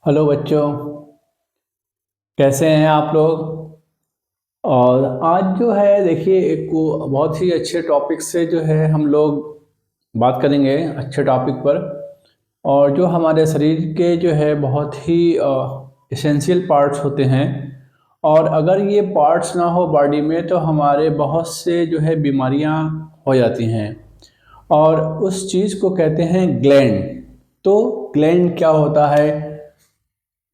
Hello बच्चों, कैसे हैं आप लोग। और आज जो है देखिए एक बहुत ही अच्छे टॉपिक से जो है हम लोग बात करेंगे, अच्छे टॉपिक पर। और जो हमारे शरीर के जो है बहुत ही इसेंशियल पार्ट्स होते हैं। और अगर ये पार्ट्स ना हो बॉडी में तो हमारे बहुत से जो है बीमारियां हो जाती हैं। और उस चीज़ को कहते हैं ग्लैंड। तो ग्लैंड क्या होता है,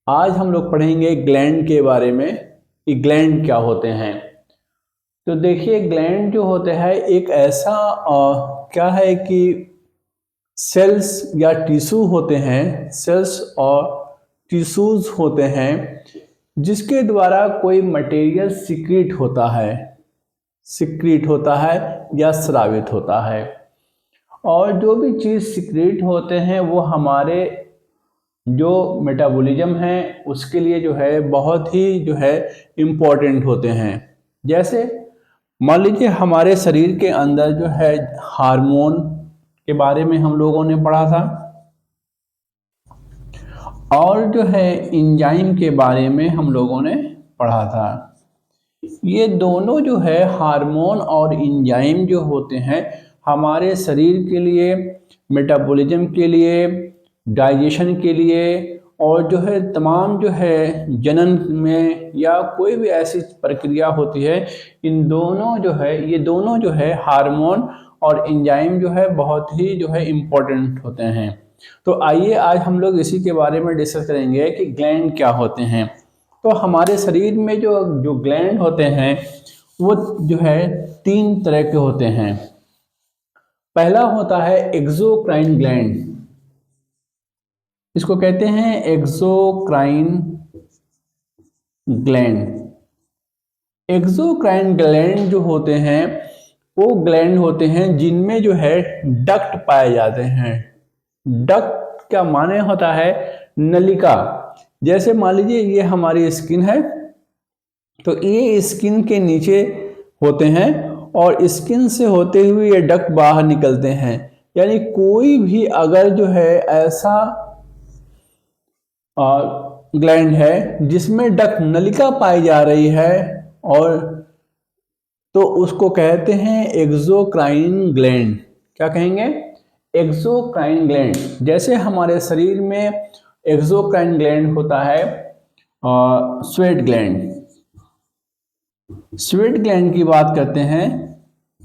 आज हम लोग पढ़ेंगे ग्लैंड के बारे में कि ग्लैंड क्या होते हैं। तो देखिए ग्लैंड जो होते हैं एक ऐसा क्या है कि सेल्स या टिश्यू होते हैं, सेल्स और टिश्यूज होते हैं जिसके द्वारा कोई मटेरियल सिक्रीट होता है या स्रावित होता है। और जो भी चीज़ सिक्रीट होते हैं वो हमारे जो मेटाबॉलिज्म है उसके लिए जो है बहुत ही जो है इम्पोर्टेंट होते हैं। जैसे मान लीजिए हमारे शरीर के अंदर जो है हार्मोन के बारे में हम लोगों ने पढ़ा था, और जो है एंजाइम के बारे में हम लोगों ने पढ़ा था। ये दोनों जो है हार्मोन और एंजाइम जो होते हैं हमारे शरीर के लिए, मेटाबॉलिज्म के लिए, डाइजेशन के लिए, और जो है तमाम जो है जनन में या कोई भी ऐसी प्रक्रिया होती है, ये दोनों जो है हार्मोन और एंजाइम जो है बहुत ही जो है इम्पोर्टेंट होते हैं। तो आइए आज हम लोग इसी के बारे में डिस्कस करेंगे कि ग्लैंड क्या होते हैं। तो हमारे शरीर में जो जो ग्लैंड होते हैं वो जो है तीन तरह के होते हैं। पहला होता है एक्सोक्राइन ग्लैंड, इसको कहते हैं एक्सोक्राइन ग्लैंड। एक्सोक्राइन ग्लैंड जो होते हैं वो ग्लैंड होते हैं जिनमें जो है डक्ट पाए जाते हैं। डक्ट क्या माने होता है, नलिका। जैसे मान लीजिए ये हमारी स्किन है, तो ये स्किन के नीचे होते हैं और स्किन से होते हुए ये डक्ट बाहर निकलते हैं। यानी कोई भी अगर जो है ऐसा ग्लैंड है जिसमें डक्ट नलिका पाई जा रही है, और तो उसको कहते हैं एक्सोक्राइन ग्लैंड। क्या कहेंगे, एक्सोक्राइन ग्लैंड। जैसे हमारे शरीर में एक्सोक्राइन ग्लैंड होता है स्वेट ग्लैंड। स्वेट ग्लैंड की बात करते हैं।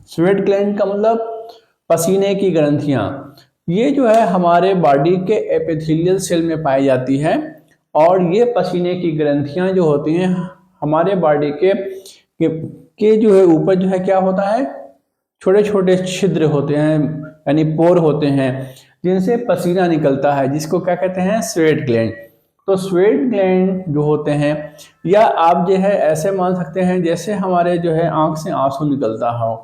स्वेट ग्लैंड का मतलब पसीने की ग्रंथियां। ये जो है हमारे बॉडी के एपिथेलियल सेल में पाई जाती है। और ये पसीने की ग्रंथियां जो होती हैं हमारे बॉडी के जो है ऊपर जो है क्या होता है, छोटे छोटे छिद्र होते हैं, यानी पोर होते हैं जिनसे पसीना निकलता है, जिसको क्या कहते हैं, स्वेट ग्लैंड। तो स्वेट ग्लैंड जो होते हैं, या आप जो है ऐसे मान सकते हैं जैसे हमारे जो है आंख से आंसू निकलता हो,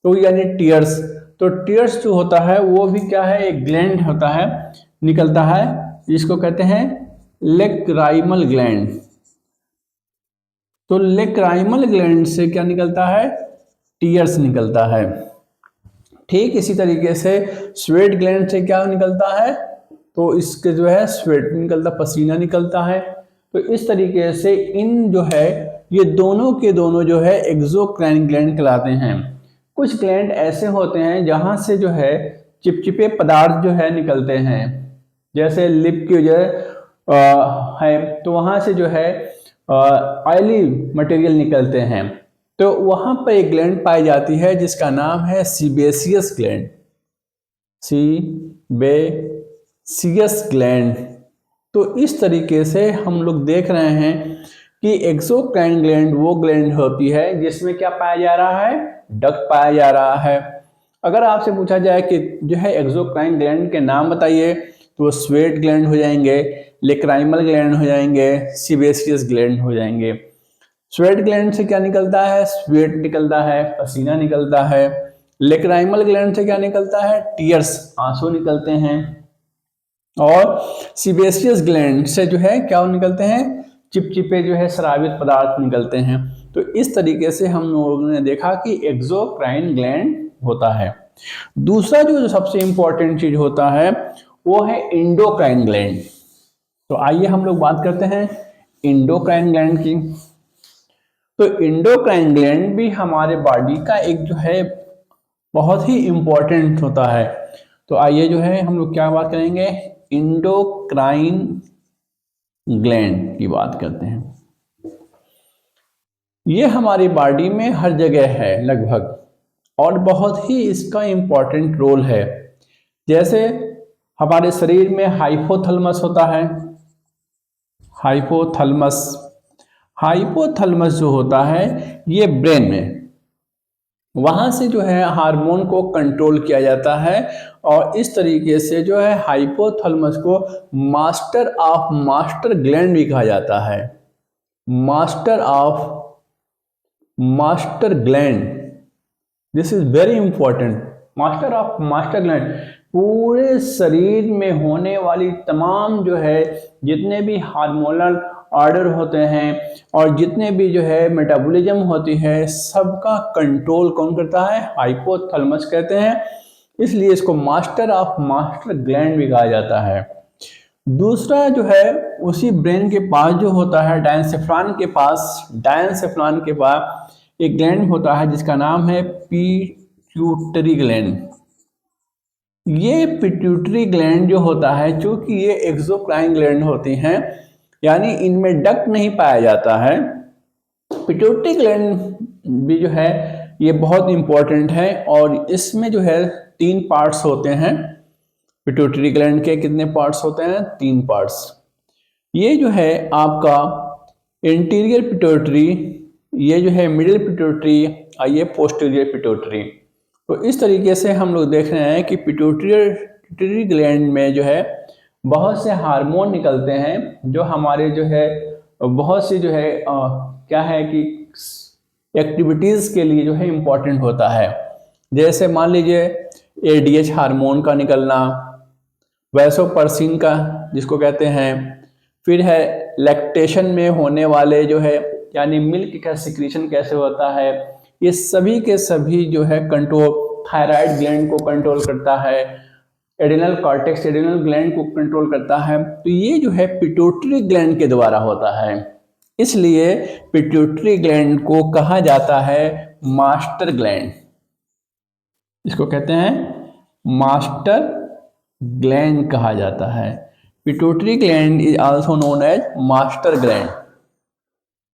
तो यानी टीयर्स। तो टीयर्स जो होता है वो भी क्या है, एक ग्लैंड होता है, निकलता है, जिसको कहते हैं लेक्राइमल ग्लैंड। तो लेक्राइमल ग्लैंड से क्या निकलता है, टीयर्स निकलता है। ठीक इसी तरीके से स्वेट ग्लैंड से क्या निकलता है, तो इसके जो है स्वेट निकलता, पसीना निकलता है। तो इस तरीके से इन जो है ये दोनों के दोनों जो है एक्सोक्राइन ग्लैंड कहलाते हैं। कुछ ग्लैंड ऐसे होते हैं जहां से जो है चिपचिपे पदार्थ जो है निकलते हैं, जैसे लिप की जो है तो वहां से जो है ऑयली मटेरियल निकलते हैं। तो वहां पर एक ग्लैंड पाई जाती है जिसका नाम है सीबेसियस ग्लैंड। Sebaceous gland. तो इस तरीके से हम लोग देख रहे हैं कि एक्सोक्राइन ग्लैंड वो ग्लैंड होती है जिसमें क्या पाया जा रहा है, डक्ट पाया जा रहा है। अगर आपसे पूछा जाए कि जो है एक्सोक्राइन ग्लैंड के नाम बताइए, तो स्वेट ग्लैंड हो जाएंगे, लेक्राइमल ग्लैंड हो जाएंगे, सीबेसियस ग्लैंड हो जाएंगे। स्वेट ग्लैंड से क्या निकलता है, स्वेट निकलता है, पसीना निकलता है। लेक्राइमल ग्लैंड से क्या निकलता है, टीयर्स, आंसू निकलते हैं। और सीबेसियस ग्लैंड से जो है क्या निकलते हैं, चिपचिपे जो है स्रावित पदार्थ निकलते हैं। तो इस तरीके से हम लोगों ने देखा कि एक्सोक्राइन ग्लैंड होता है। दूसरा जो सबसे इंपॉर्टेंट चीज होता है वो है एंडोक्राइन ग्लैंड। तो आइए हम लोग बात करते हैं इंडोक्राइन ग्लैंड की। तो इंडोक्राइन ग्लैंड भी हमारे बॉडी का एक जो है बहुत ही इम्पोर्टेंट होता है। तो आइए जो है हम लोग क्या बात करेंगे, इंडोक्राइन ग्लैंड की बात करते हैं। ये हमारी बॉडी में हर जगह है लगभग, और बहुत ही इसका इम्पोर्टेंट रोल है। जैसे हमारे शरीर में हाइपोथैलेमस होता है, हाइपोथैलेमस हाइपोथैलेमस जो होता है ये ब्रेन में, वहाँ से जो है हार्मोन को कंट्रोल किया जाता है। और इस तरीके से जो है हाइपोथैलेमस को मास्टर ऑफ मास्टर ग्लैंड भी कहा जाता है। Master of master gland, this is very important. Master of master gland पूरे शरीर में होने वाली तमाम जो है जितने भी हार्मोनल ऑर्डर होते हैं और जितने भी जो है मेटाबॉलिज्म होती है, सबका कंट्रोल कौन करता है, हाइपोथैलेमस कहते हैं। इसलिए इसको मास्टर ऑफ मास्टर ग्लैंड भी कहा जाता है। दूसरा जो है उसी ब्रेन के पास जो होता है डायनसेफ्रॉन के पास एक ग्लैंड होता है जिसका नाम है पिट्यूटरी ग्लैंड। ये पिट्यूटरी ग्लैंड जो होता है, चूंकि ये एक्सोक्राइन ग्लैंड होती हैं, यानी इनमें डक्ट नहीं पाया जाता है। पिट्यूटरी ग्लैंड भी जो है ये बहुत इंपॉर्टेंट है, और इसमें जो है 3 पार्ट्स होते हैं। पिट्यूटरी ग्लैंड के कितने पार्ट्स होते हैं, 3 पार्ट्स। ये जो है आपका इंटीरियर पिट्यूटरी, ये जो है मिडिल पिट्यूटरी और ये पोस्टीरियर पिट्यूटरी। तो इस तरीके से हम लोग देख रहे हैं कि पिट्यूटरी ग्लैंड में जो है बहुत से हार्मोन निकलते हैं जो हमारे जो है बहुत सी जो है क्या है कि एक्टिविटीज़ के लिए जो है इम्पोर्टेंट होता है। जैसे मान लीजिए एडीएच हार्मोन का निकलना, वैसोपर्सिन का जिसको कहते हैं, फिर है लैक्टेशन में होने वाले जो है यानी मिल्क का सिक्रीशन कैसे होता है, ये सभी के सभी जो है कंट्रोल थायराइड ग्लैंड को कंट्रोल करता है, एड्रिनल कॉर्टेक्स एड्रिनल ग्लैंड को कंट्रोल करता है। तो ये जो है पिट्यूटरी ग्लैंड के द्वारा होता है। इसलिए पिट्यूटरी ग्लैंड को कहा जाता है मास्टर ग्लैंड। इसको कहते हैं मास्टर ग्लैंड कहा जाता है। Pituitary gland is also known as master gland.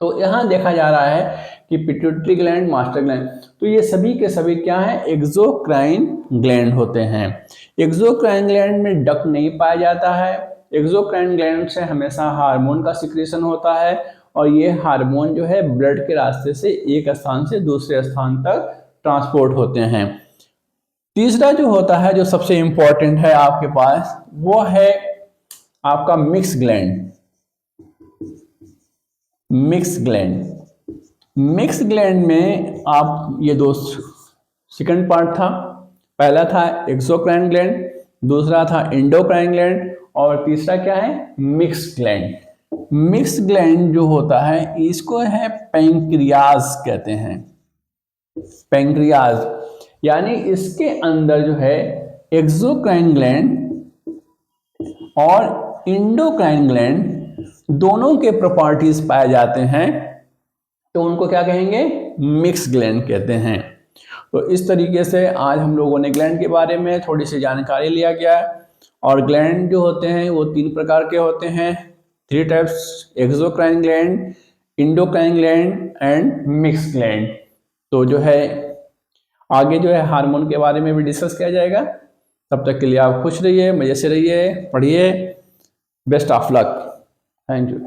तो यहाँ देखा जा रहा है कि पिट्यूटरी ग्लैंड, मास्टर ग्लैंड, तो ये सभी के सभी क्या है, एक्सोक्राइन ग्लैंड होते हैं। एक्सोक्राइन ग्लैंड में डक्ट नहीं पाया जाता है। एक्सोक्राइन ग्लैंड से हमेशा हार्मोन का सिक्रीशन होता है, और ये हार्मोन जो है ब्लड के रास्ते से एक स्थान से दूसरे स्थान तक ट्रांसपोर्ट होते हैं। तीसरा जो होता है, जो सबसे इंपॉर्टेंट है आपके पास, वो है आपका मिक्स ग्लैंड। मिक्स ग्लैंड में आप ये दो सेकंड पार्ट था, पहला था एक्सोक्राइन ग्लैंड, दूसरा था एंडोक्राइन ग्लैंड, और तीसरा क्या है, मिक्स ग्लैंड। मिक्स ग्लैंड जो होता है इसको है पैंक्रियाज कहते हैं। पैंक्रियाज यानी इसके अंदर जो है एक्सोक्राइन ग्लैंड और एंडोक्राइन ग्लैंड दोनों के प्रॉपर्टीज पाए जाते हैं, तो उनको क्या कहेंगे, मिक्स ग्लैंड कहते हैं। तो इस तरीके से आज हम लोगों ने ग्लैंड के बारे में थोड़ी सी जानकारी लिया गया। और ग्लैंड जो होते हैं वो 3 प्रकार के होते हैं, 3 types, exocrine gland, endocrine gland and mix gland. तो जो है आगे जो है हार्मोन के बारे में भी डिस्कस किया जाएगा। तब तक के लिए आप खुश रहिए, मजे से रहिए, पढ़िए। Best of luck. Thank you.